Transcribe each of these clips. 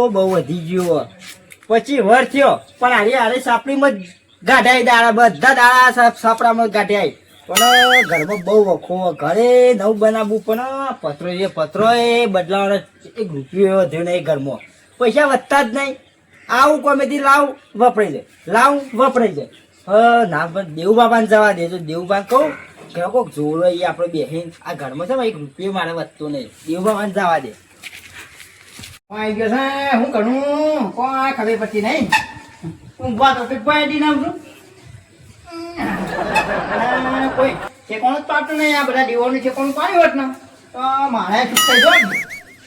બહુ વધી ગયો 25 વર્ષ થયો પણ હારે સાપડીમાં જ ગાઢાઈ દાડા બધા દાડા સાપડામાં જ ગાઢાઈ પણ ઘરમાં બહુ વખો ઘરે નવું બનાવવું પણ પત્રો એ બદલાવાનો 1 રૂપિયો વધ્યો નહીં ઘરમાં પૈસા વધતા જ નહીં આવું કોમેથી લાવ વપરાઈ જાય ના પણ દેવ બાબાને જવા દેજો દેવ બાબા કહું કે કોઈક જોડો એ આપણે બેહીને આ ઘરમાં છે 1 રૂપિયો મારે વધતો નહીં દેવ બાબાને જવા દે આવી ગયો છે હું કરું કોઈ ખબર પડતી નહીં હું વાત પાડી નામ છું કોઈ ઠેકોણ જ પાડતું નહીં આ બધા દીવોનું ઠેકોણ પાડ્યું હોત ને તો મારે ચૂપ થઈ ગયો ને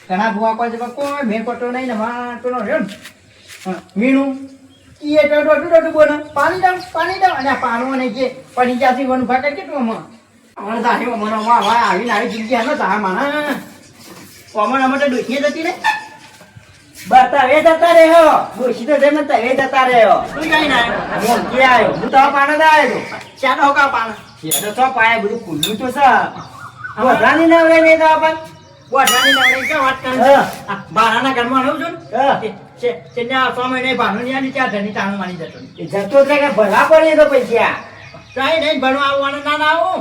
ઘણા ભૂવા કોઈ કોઈ મેં પડતો નહીં ને વાંટો રહ્યો ને મીણું એ ડોટું બોલે પાણી દઉં અને પાણું નહીં કે પડી જતી વન ભાગ કેટલું અમારે દાહી મને આવીને આવી જિંદગી હાલો તા માણા અમારે તો ડોસીએ જતી ને બતાવે જતા રહ્યો ડોશી તો જેમ તવે જતા રહ્યો તું કઈ ના હું ક્યાં આવ્યો હું તો પાણા દા આવ્યો ચાલો હોકા પાણા તો તો પાયા બધું ખુલ્લું તો છે વધાની ના આવડે નહીં તો આપણ બોટાની નવડી કે વાત કરે બારાના ઘરમાં રહું છું ને ત્યાં 6 મહિને ભાનું ની ત્યાં ઘરની તાણું માની જતો એ જતો એટલે કે ભલા પડે તો પૈસા કઈ નહીં ભણવા આવવાનું ના આવું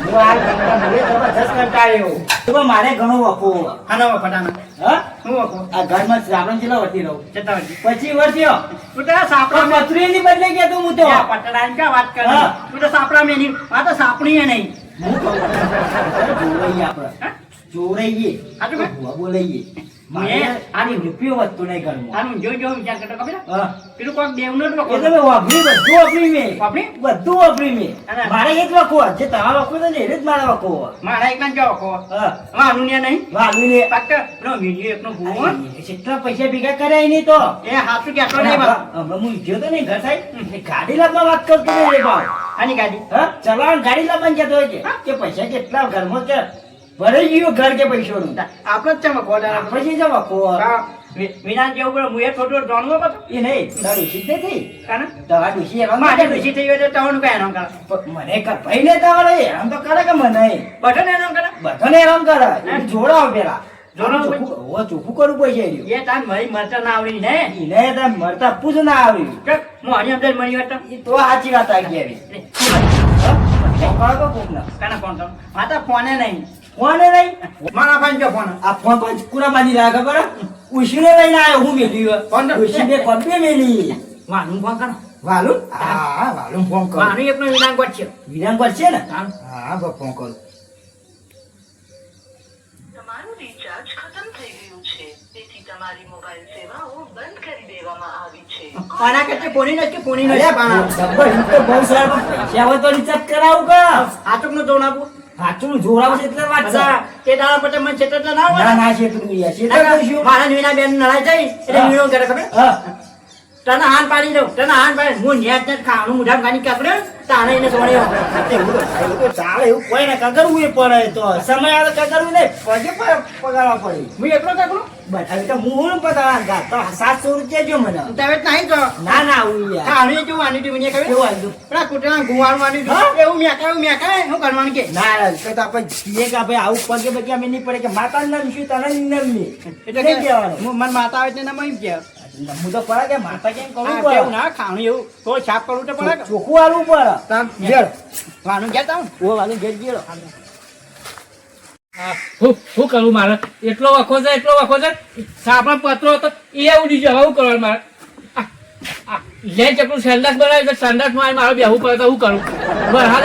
હું આ કરતા ભલે જબરજસ્ત કંટાળ્યો તો મારે ઘણો વખો આના ફટાના હા હું વખો આ ઘરમાં શ્રાવણ જેટલો વધી રહું જતા વળી 25 વર્ષ થયો તું તો સાપડા મથુરી ની બદલે ગયા તું હું તો પટડાની ક્યાં વાત કરે તું તો સાપડા મેની આ તો સાપણી નહીં હું કહું જોરાઈએ આપણે જોરાઈએ આ તો બોલાઈએ મારે આની રૂપિયો વધતો નહીં ઘરમાં આનું જો વિચાર કરતો ખબર હા પેલું કોક દેવનો જ વખો એ તમે વાપરી બધું વાપરી મેં બધું વાપરી મેં મારે એ જ વખો જે તમારા વખો છે ને એ જ મારા વખો મારા એકલા જ વખો હા આનું ને નહીં વાલું ને ફક્ત નો વિડિયો એકનો ભૂવો કેટલા પૈસા ભેગા કર્યા નહીં તો એ હાથું કેતો નહીં હમણાં હું ગયો તો ને ઘર સાહેબ ગાડી લાવવા વાત કરતો નહીં રે ભાવ આની ગાડી હા ચલાવવાનું ગાડી લાવવાનું કહેતો હોય કે પૈસા કેટલા ઘરમાં કે ભરાઈ ગયું ઘર કે પૈસાનું આપણે જ છે કોડા પછી જવા કો વિના જેવું કરે હું એ થોડું જાણવો બધું એ નહીં તારું સીધે થઈ કાને દવા ડૂસી એવા મારે ડૂસી થઈ હોય તો તવાનું કઈ એનામ કરે મને ભાઈ ને તાવડે આમ તો કરે કે મને બધાને એનામ કરે બધાને આરામ કરે જોડાવ પેલા જોડાવ ચોખ્ખું કરવું પડશે એ તાન મારી મરતા ના આવડી ને એને તો મરતા પૂછ ના આવ્યું કે હું આની અંદર મળી હતો એ તો સાચી વાત આવી આવી કાના ફોન કર માતા ફોને નહીં ફોને નહીં મારા ફોન જો ફોન આ ફોન પર પૂરા બાંધી રાખે ખબર ઉશીને લઈને આવ્યો હું મેલ્યું ફોન ઉશીને કોપી મેલી માનું ફોન કર વાલું હા વાલું ફોન કર માનું એકનો વિનાંગવટ છે વિરાંગવટ છે ને હા ફોન કર તમારું રિચાર્જ ખતમ થઈ ગયું છે તેથી તમારી મોબાઈલ સેવાઓ બંધ કરી દેવામાં આવી છે આના કરતે પોની નથી પોની નથી અરે પાણા જબ્બર હિત તો બહુ સારા પૈસા હોય તો રિચાર્જ કરાવું કે આચુકનો જોણ આપું સાચું જોરાવ છે એટલે વાત છે અચ્છા તે દાડા પર મને ચેતર ના હોય ના ના છે તું યાર છે તો શું મારા નીના બેન નળાઈ જાય એટલે મીણો કરે ખબર હા તને હાન પાડી દઉં તને હાન પાડી હું નેટ નેટ ખાવાનું મુઢા ગાની કાકડે તાણે એને સોણ્યો એવું તો ચાલે એવું કોઈ ને કગરવું એ પડે તો સમય આવે કગરવું નહીં પગે પગારવા પડે હું એકલો કાકડો બતાવી તો હું પતા ગાતો 700 રૂપિયા જો મને તવે નહીં તો ના ના આવું યાર ખાણી જો આની ટી મને ખબર કેવું આવ્યું પેલા કુટના ગુવાળું આની એવું મેકાય હું કરવાનું કે ના તો તો આપણે કીએ કે ભાઈ આવું પગે પગે અમે નહીં પડે કે માતાનું નામ શું તારા નામ નહીં એટલે નહીં કહેવાનું હું મન માતા આવે તેને એમ કે હું તો પડે કે માતા કેમ કરું કેવું પડે ના ખાણું એવું તો છાપ કરવું તો પડે કે ચોખ્ખું આલવું પડે તામ ઘેર વાનું ગયા તા ઓ વાલી ઘેર ગયેલો શું કરું મારે એટલો વખો છે સાપડા પત્રો હતો એ ઉડી જાય શું કરવાનું મારે લે ચકલું સંડાસ બનાવ્યું તો સંડાસ માં મારે બેહવું પડે તો હું કરું બસ હાલ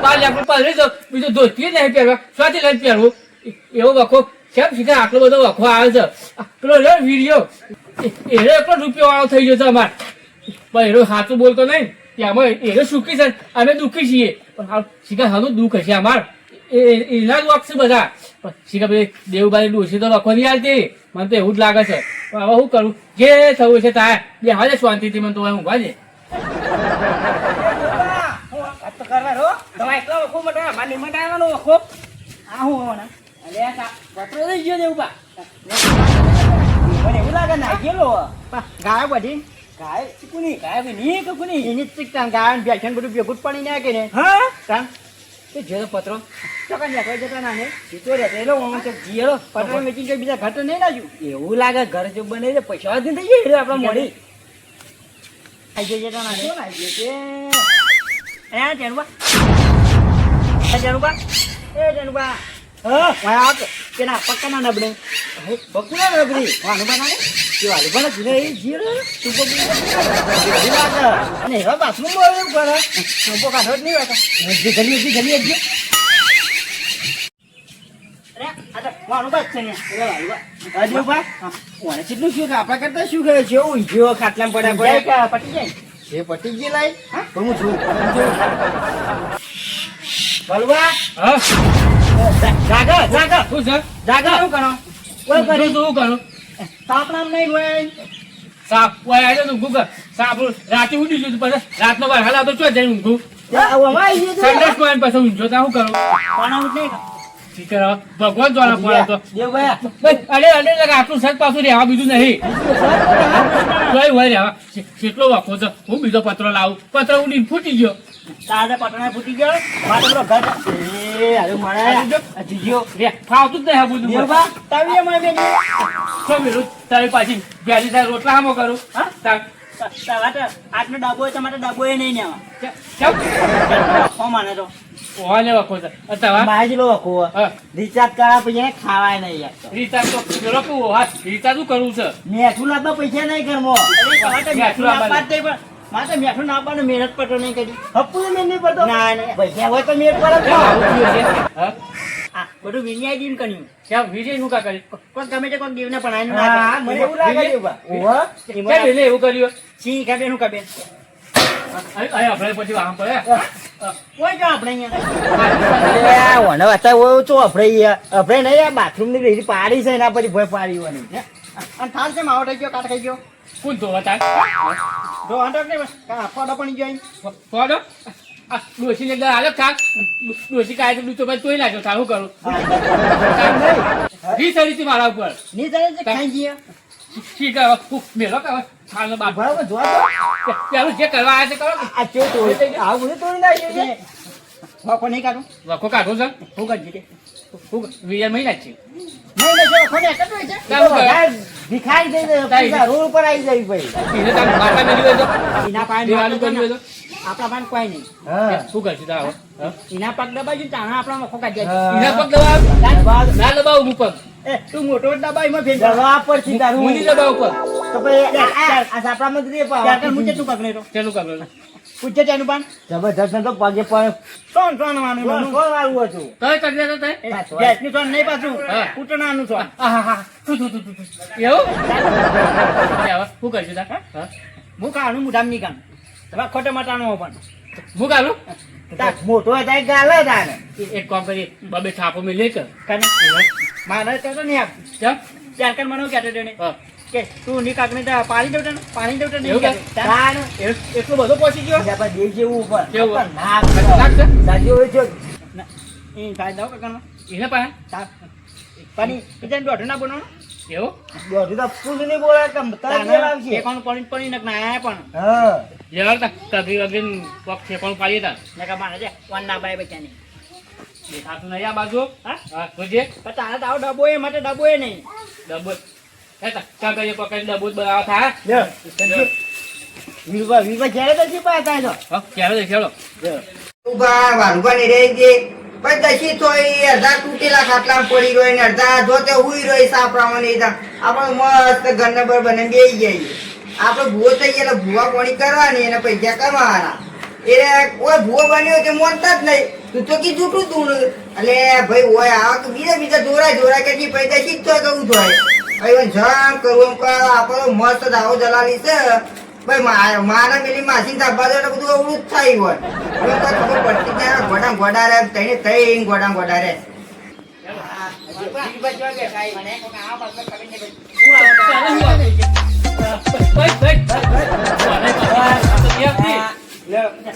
5 લાખ પલરી દો બીજું ધોતી નહીં પહેરવા સ્વાથી લઈને પહેરવું એવો વખો કેમ શીખે આટલો બધો વખો આવે છે પેલો લે વિડીયો એને એટલો રૂપિયો વાળો થઈ ગયો છે અમારે પણ એનો સાચું બોલતો નહીં કે અમે એને સુખી છે અમે દુઃખી છીએ પણ શીખા સારું દુઃખ હશે અમારે એના જ વખત છે બધા શીખા ભાઈ દેવભાઈ ડોસી તો વખો નહીં આવતી મને તો એવું જ લાગે છે પણ હવે શું કરું જે થવું છે તારે બે હાજર શાંતિથી મને તો ઊંઘવા દે કરવા રો તમારે એટલો વખો મટા માની મટાવાનો વખો આ હું હોવાના અરે પત્રો લઈ ગયો દેવું બા મને એવું લાગે ના ગયેલો ગાય બધી કાય ચીકુની કાય બી ની કે કુની એની ચીકતા ગાય બેઠન બધું ભેગું પડી નાખે ને હા તાન એ જેનો પત્રો ચોકન નીકળી જતા ના ને જીતો રહેતો એલો ઓમ તો જીએલો પટલ વેચી કે બીજા ઘટ નહીં લાગ્યું એવું લાગે ઘર જો બને છે પૈસા જ થઈ જાય આપડે મોડી આઈ જતા ના ને આઈ જશે એ જણબા એ જણબા હા વાયા આપ કેના પક્કાના નબળે બકુલા રબરી વાનું બનાવે કે વાલી બને જીને એ જીરો તું બકુલા લાગે અને એવા બાથરૂમ માં એવું કરે સોપો કાઢો જ નહીં હોતા જલ્દી અરે આ તો વાનું બાદ છે ને એટલે વાલું અરે બા ઓને કેટલું શું કે આપડા કરતા શું કરે છે હું જેવો ખાટલામાં પડ્યા પટી જાય એ પટી ગઈ લાઈ પણ હું છું બલવા હા જાગા જાગા શું છે જાગા શું કરો શું કરું શું કરું તાપણામ નહીં હોય સાપ ઓય આજે તું ગુગર સાપ રાતે ઉડી ગયું પછી રાતનો બાર હાલ તો ચો જઈને ઊંઘું સંદેશ કોઈ પછી ઊંઘો તો હું કરું પાણા ઉઠ નહીં ઠીક છે ભગવાન દ્વારા પડે તો દેવભાઈ બસ અરે લગા આટલું સજ પાછું રહેવા બીજું નહીં તોય હોય રહેવા કેટલો વાંકો છે હું બીજો પત્રો લાવું પત્ર ઉડીને ફૂટી ગયો તારે પટણા ફૂટી ગયો મારે પેલો ઘર એ અરે મારા જીજો રે ફાવતું જ નહીં આ બધું દેવભા તાવીએ મને બેન શું મેલું તારી પાછી બેલી તારી રોટલા હામો કરું હા તાર આટલો ડાબો તમારે ડાબો એ નહીં ને કેમ હો માને તો ઓને વાંકો છે અત્યારે માજી લો કો હા રિચાર્જ કરા પછી એને ખાવાય નહીં યાર તો રીતા તો પેલો કેવું હા રીતા શું કરવું છે મેઠું લાવવા પૈસા નહીં ઘરમાં મીઠું આપવા જ નહીં પણ મારે તો મીઠું ના આપવાનું મહેનત પટો નહીં કરી હપ્પુ મેં નહીં પડતો ના નહીં પૈસા હોય તો મેળ પર જ કેમ આવું થયું છે હા આ બધું વિન્યાય દીન કર્યું કેમ વિજય નું કા કરી કોઈ ગમે તે કોઈ દેવને પણ આનું હા ના મને એવું લાગે છે બા ઓહો કેમ એને એવું કર્યું સિંહ ખબે નું ખબે અરે આપણે પછી વાહન પડે કોઈ જો આપણે અહીંયા અરે ઓને વાતા ઓ તો અફરે નહીં આ બાથરૂમ ની રેડી પાડી છે એના પછી ભય પાડી વાની અને થાલ છે માવો થઈ ગયો કાટ થઈ ગયો કોણ તો બતા જો આંટો ને ફોડો પણ જોઈ ફોડો આ ડોસી ને આલો કાક ડોસી કાય તો તો તોય લાગ્યો તારું કરું વી સરી મારા ઉપર ની તારે જે ખાઈ ગઈ ઠીક છે મેલો કે ખાનો બાપ બરાબર જોવા તો પેલું જે કરવા આવ્યા છે કરો આ ચો તોડી આ બધું તોડી નાખ્યું છે વખો નહીં કાઢું વખો કાઢો છે હું કરજી કે હું વિજય મહિના છે નહીં નહીં જો વખો ને એકજ હોય છે કામ કરે ભિખારી દઈ દે પૈસા રોડ ઉપર આવી જાય ભાઈ એને તાર માતા મેલી હોય તો એના પાસે દિવાળી કરી હોય તો આપણા પાસે કોઈ નહીં હા શું કરશે તારો એના પગ દબાઈ તાણા આપણા વખો કાઢી જાય એના પગ દબાવ ના દબાવું હું પગ એ તું મોટો દબાઈ માં ફેર દવા પર થી તારું હું નહીં દબાવ ઉપર તો ભાઈ આ સાપડા માં દે ત્યાર મુજે તું પગ નહીં તો ચાલુ કરો પૂછે તેનું પાન જબરજસ્ત તો પગે પર સોન સોન માનું કોણ માનું વાળું હતું તોય કરી દેતો તોય ગેસ ની સોન નહીં પાછું હા. કૂટણાનું સોન આહા તું એવું હવે શું કરશું તાર હા હું કાણું મુઢામ નહીં કાણ હવે ખોટે મટાનો પણ હું કાઢું મોટો હતા ગાલે તાને એક કામ કરીએ બબે છાપો મેં લે કર કાને મારે તો નહીં આપ કેમ ત્યાર કર મને કહેતો તેને હા કે તું ની કાકને તો પાણી દેવતા ને પાણી દેવતા નહીં એવું કહેતો. કે? તાન એટલો બધો પહોંચી ગયો જબા દે જેવું ઉપર કેવું? ના લાગશે સાજો હોય છે ના, એ સાહેબ દાવ કાકાનો એને પાસે પાણી બીજા દોઢ ના બનાવો એવું દોઢી તો ફૂલ નહીં બોલે કમ તાર આવશે એકાઉન્ટ પાણી પાણી નક ના આયા પણ હા લેવડ તા કભી વગેન પગ છે પણ પાડીએ તા નકા મારે છે વન ના બાય બચ્ચાની દેખાતું નહીં આ બાજુ હા હા જોજે પણ તારે તો આવો ડબ્બો એ માટે ડબ્બો એ નહીં ડબ્બો હે તા ચા કરીએ પકડી ડબ્બો જ બનાવવા થાય લે વીરવા જ્યારે તો ચીપા હતા તો હા ક્યારે દેખાડો ઉભા વાલુભા ને રહી ગઈ પણ દશી તો એ અડધા તૂટેલા ખાટલામાં પડી રહ્યો ને અડધા જોતે હુઈ રહ્યો સાપરામાં ને આપણે મસ્ત ઘરના પર બને બેસી જઈએ આપણે ભૂવો થઈ ગયા એટલે ભૂવા કોણી કરવાની એને પૈસા કરવાના એટલે કોઈ ભૂવો બન્યો તે મોનતા જ નહીં તું તો કી જૂઠું તું એટલે ભાઈ હોય આવા તો બીજા જોરા કે પૈસા શીખતો કહું થાય હવે જમ કરવું એમ કર આપણો મસ્ત દાવો દલાલી છે ભાઈ મારા પેલી માસી તાપા તો બધું અવળું જ થાય હોય હવે કોઈ ખબર પડતી જ નહીં ગોડા રે તઈને તઈને ગોડા રે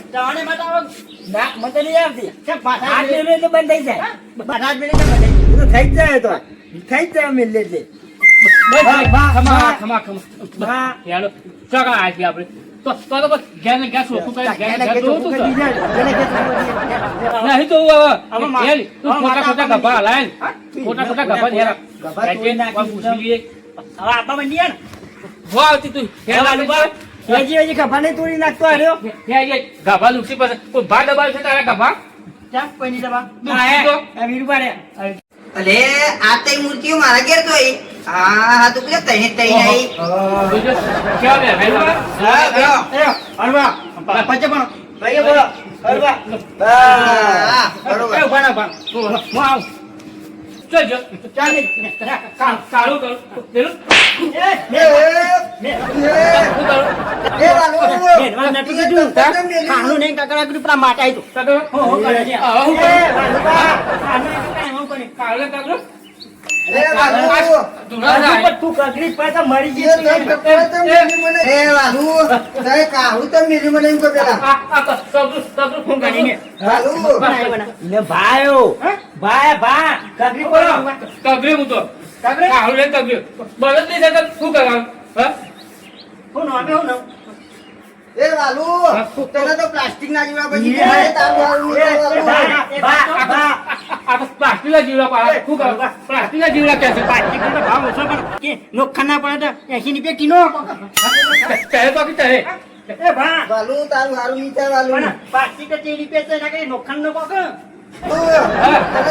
જવાને માટે આવો ના મને તો નહીં આવતી કેમ પાછા હાથ મેળવે એટલે બંધ થઈ જાય બધા જ મિનિટ બધા એ તો થઈ જ જાય તો થઈ જ જાય મેલે એટલે ખમા ખમા ખમા હા. યાલો ચકા આપી આપણે તો બસ ઘેર ને ઘેર સોખું કરી ઘેર એને ઘેર કે જોવું તું ચોખ્ખું તો. કરી દે. એને કે ચોખ્ખું કરી દે. નહીં તો હવે હવે મા- ઘેર તું હવે ખોટા ખોટા માતા ગભા હલાય ને. હા? ખોટા ખોટા ગભા ઘેર ગભા તોડી નાખી કોઈ પૂછી લઈએ. હવે આપવા માંડીએ ને હો આવતી તું ઘેર વાલુબા, હજી ખભા નહીં તોડી નાખતો હાર્યો. ગભા લુકસી પાસે કોઈ ભા દબાવ છે તારા ગભા ચાલ, કોઈ નહીં દબા. દુખી તો. આ વીરભા રે. અલે આ તઈ મૂર્તિઓ મારા ઘેર તો આવી. હા તો પેલા તઈ તઈ આવી. જોજો કેવા બે ભાઈ બાબા. હા ગયો. એ, હળવા. પચે પણ. ભાઈએ બોલો. હળવા. હા બરોબર. એ, ઉભા ના, ઉભા. હું આવું. ચાલ જો ચાલ ને. કાળું કરું પેલું એ, એ, બે. શું કરું એ વાલો. બેનવા નથી કીધું. ખાણું નહીં કાકડા કીધું, પેલા માટા આઈ તું. કાકા હો, હો, કરે છે. આવું એ, વાલુબા. ખાણું નહીં કાંઈ હું કરે. કાળું કાકડું એ વાલો. ધૂળા હજુ જાય પણ તું કગરી પડે તો મરી એ જઈશ તો તું. કપડા તો મેલી મને. એ વાલો. તઈ કાહું તો મેલી મને એમ કહો પેલા. કાકડું ફોન કરીને વાલો. ને ભાઈઓ. ભાઈ, ભા. કગરી પડો. કગરી હું તો કગરી? કાળું લે કગરી બળદ નહીં થતા શું કરવાનું હા હું નામે હું નામ. એ વાલો. તને તો પ્લાસ્ટિક ના જીવડા પછી એ, દેખાય તારું વાળું એ, નહીં વાલો. ભા, ભા. આ તો પ્લાસ્ટિકના જીવડા પાડે શું કરવા પ્લાસ્ટિકના જીવડા કે છે પ્લાસ્ટિકનો તો ભાવ ઓછો પણ કે નુકસાન ના પડે તો 80 રૂપિયા કિલો. ચાલે બાકી ચાલે એ ભા. વાલો તારું હારું નહીં થાય વાલો. પણ પ્લાસ્ટિક જ 30 રૂપિયા છે, એના કરી નુકસાન નો કોક. તને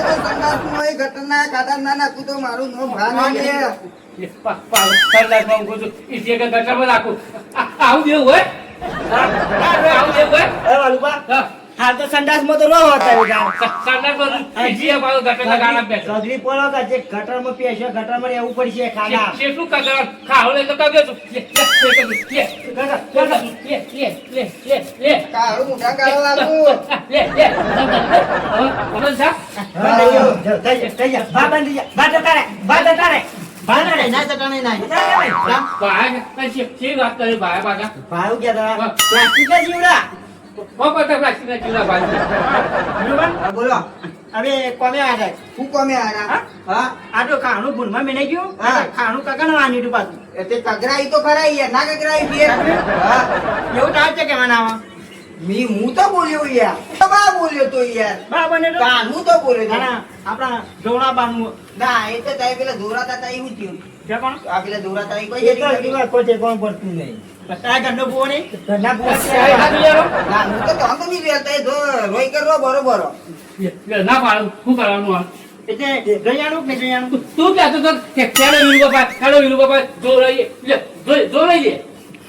તો સંડાસમાં એ ઘટના કાઢા ના નાખું તો મારું નો ભાન નહીં લે. કલાકમાં ઊંઘું છું ઈસી કે ગટરમાં નાખું આવું દેવું હોય આવું દેવું હોય એ વાલુબા. હા હાલ તો સંડાસમાં તો ન હોતા એ ગામ. સંડાસમાં ઈસી પાછું ગટરના ગાળા બેઠો સગડી પડો કે જે ગટરમાં પેશો ગટરમાં રહેવું પડશે ખાડા. કેટલું કગર ખાવ લે તો કગર છું લે કાળું મોઢા કાળો વાલો. થઈ જા. ભા બાંધી જા. ભા જતા રહે. ભા જતા રહે. ભા જતા રહે. ના જતા નહીં, ના. વાત કરી ભાઈ પાછા ભાવ ક્યાં હતા? પ્લાસ્ટિક જ જીવડા. બરોબર? હા, બોલો. હવે કોમે આ જાય. શું કોમે આના? હા? આ તો ખાણું ભૂનમાં મેનાઈ ગયું. હા. ખાણું કાકાનું આની હતું પાછું. એ તે કગરાઈ તો ખરા યાર, ના કગરાઈ બે. હા. એવું તો છે કે આમાં. હું તો બોલ્યો યાર. તો બા બોલ્યો તો યાર. બરાબર ને તો? કાનું તો બોલ્યો તો. ના, આપણા જોણા બાનું ના, એ તો તારે પેલા દોરાતા તાઈ હું થયું? છે કોણ? આ પેલા દોરાતા તાઈ કોઈ એ તો જરી કરી? દીવા કોઈ ઠેકાણું પડતું નહીં. આ ઘરનો ભૂવો નહીં? ઘરના ભૂવા છે. ના, હું તો તો નહીં રહેતા, એ રોઈ કરવો બરોબર. ના પાડું શું કરવાનું આ એટલે ગયાણું કે નહીં ગયાણું? તું કહેતો તો કે ખેડો વિરુ બાપા જો રહી જો રહી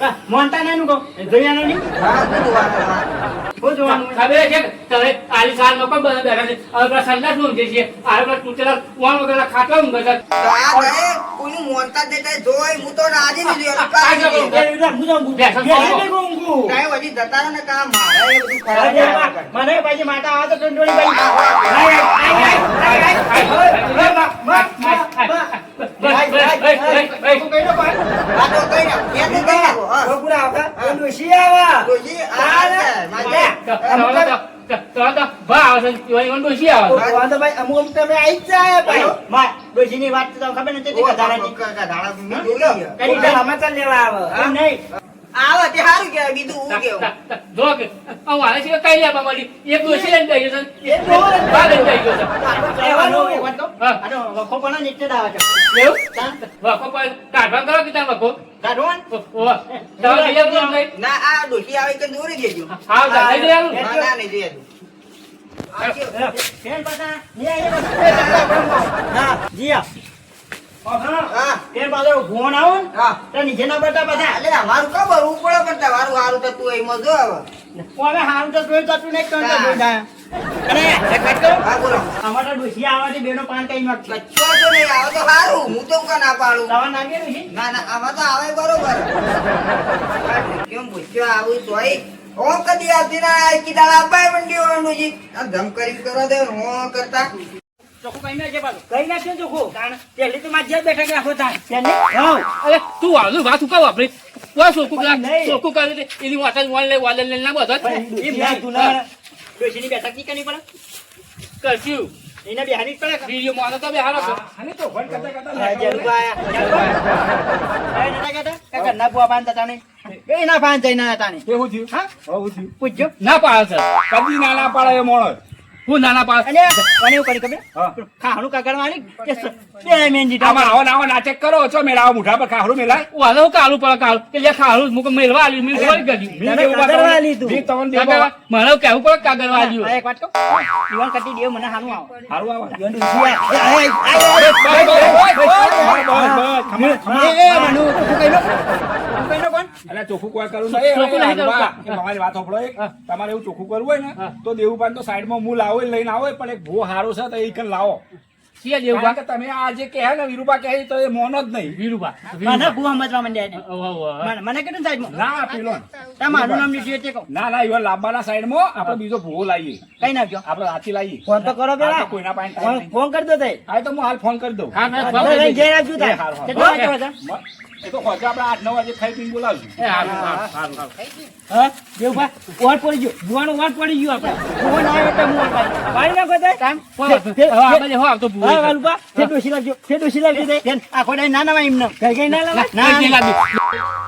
હા, મોનતા નાનું કહો. ગયાણું નહીં? હા, શું જોવાનું? હા. શું જોવાનું? ખબર છે કે તમે આલી સાલ નો પણ બધા બેઠા છે હવે પેલા સંદાસ નું ઊંઘે છે આ પેલા તૂટેલા વાણ વગેરે ખાટલા ઊંઘે છે તો આ ઘરે કોઈનું મોનતા જ નહીં, જોઈ હું તો રાજી નહીં જોયો. કાંઈ નહીં. એ રીતના હું તો ઊંઘું. બેઠા બેઠા છો. નહીં ઊંઘું. કાંઈ હજી જતા રહો ને કાં મારે એ બધું ખરાબ અરે લાગે. બા, મને પાછી માતા આવે તો ટંડોળી બાઈ. આય, આય, આય, આય, આય, આય. બા, બા, બા, બા. શું કહ્યું બા? આ તો કઈ ના, ક્યાં તો કઈ નાખો. હા. બપોરે આવે, એ ડોશી આવે. ડોશી, આ છે, માજે. વાંધો ભાઈ, અમુક અમુક તમે આઈ જ જાય ભાઈ. માં, ડોશીની વાત તો તમને ખબર નથી કે દાદાજી. ધાડા મેં જોઈ. કઈ તો સમાચાર લેવા આવે. એમ નહીં. આવે તે સારું કહેવાય, બીજું હું કેવું. કહેવાનું એ વાત તો. આ તો વખો પણ નીચે જ આવે છે. કાઢો ને. ના, આ ડોશી આવે કે દોરી દેજો. હા, ના, ના, નહીં જોઈએ તું. આ કેવું? ફેન પાછા, નહીં આવીએ પાછા. હા, જી આ. હા. ફેન પાછો ફોન આવો ને, હા. તો નીચે ના પડતા પાછા. અલે, અમારું ખબર હું પડે પણ તમારું સારું થતું હોય એમાં જો હવે. હવે હાલ તો જોઈ જતું નહીં, તો જોઈ જાય. અને એક વાત કહું? હા, બોલો. અમારા ડોશી આવવાથી બેનો પાન કઈ નાખશે. કચ્છો તો નહીં આવે તો સારું, હું તો કાં ના પાડું. દવા નાખીએ ડોશી? ના ના, આમાં તો આવે બરોબર. કેમ પૂછ્યો આવું તોય ઓમ કદી આવતી ના કીધા આપાય મંડી વાળું જી આ ધમ કરી કરવા દે હો કરતા. ચોખ્ખું કઈ નાખજે પાછું. કઈ નાખજો ચોખ્ખું. કારણ પહેલી તો મારી જેમ બેઠા કે આખો થાય. તેને? હા. અરે તું વાળું વાત ઉકાવ આપણે કોઈ સોકું પણ નહીં. સોકું કરે છે એની વાટા વાલે ના બધા એ બે જૂના ડોશીની બેઠક ની કરવી પડે. કરશું એને બેહારી જ પડે. વિડીયો માં તો બે હારો આને તો વન કરતા કરતા હા, લાકડો જલું આયા. એ નતા કહેતા કે ઘરના બુઆ પાન થતા નહીં. એ ના પાન જઈને હતા નહીં. કેવું થયું હા? બહુ થયું પૂછજો. ના પાડે છે કદી ના ના પાડે એ મોણસ હું નાના પાડે અને મને એવું કરી ખબર? હા. ખાવાનું કાગળ વાળી કે બે મેંજી આમાં આવો ને આવો નાટક કરો છો મેળાવો મુઠા પર ખાહરું મેલાય હું હાલો કાલું પડે કાલું કે લે ખાલું મુક મેલવા આલ્યું મેં કોઈ ગયું મેં તને કેવું કાગળ બતાવું? વાળી તું. મેં તમને દેવો. કાગળ મારે કેવું પડે કાગળ વાળ્યું એક વાત કહું? દીવાન કાઢી દેવ મને હાનું આવો. હારું આવે. દીવાન ડૂસી આય. એ, આય, આય, આય. મનુ, તું કહી લો. તું કહી લો કોણ? અલા ચોખ્ખું કોઈ કરવું નહીં. ચોખ્ખું નહીં કરવું. એ તમારી વાત સાંભળો એક. તમારે એવું ચોખ્ખું કરવું હોય ને તો દેવુપાન તો સાઈડમાં હું લાવો એ લઈને આવો પણ એક ભૂ હારો છે તો એ કન લાવો સિયા જેવું કારણ કે તમે આ જે કહે ને વિરુપા કહે તો એ મોનો જ નહીં વીરુબા મને બુઆ સમજવા માંડ્યા છે. મને કીધું સાહેબ ના પેલો ને. તમારું નામ લીધું એટલે કહું. ના ના એવા લાંબાના સાઈડમાં આપણે બીજો ભૂવો લાવીએ કઈ નાખજો. આપણે હાથી લાવીએ ફોન તો કરો હા, પેલા. તો કોઈના પાસે time નહીં. ફોન કરી દો તે. હા તો હું હાલ ફોન કરી દઉં હા મેં તો લઈને જઈ આવજો તાર. એ હારું, હારું. કેટલા વાગે વાગ્યા? એ તો ખોટા આપણે 8-9 વાગે ખાઈ પીને બોલાવશું એ હારું હારું હારું હા? દેવભા, ઓર પડી ગયો. ભુવાનો ઓર પડી ગયો આપણે. ભુવાનો આવ્યો એટલે હું ઓર પાડી. પાડી નાખો તે. કામ? હવે આપણે હો આવતો ભૂવો હા, વાલુભા, ફેર ડોસી લાવજો. ફેર ડોસી લાવજો તે. આખો ડાય ના નવાય એમને. કઈ કઈ ના લાવાય? ના ના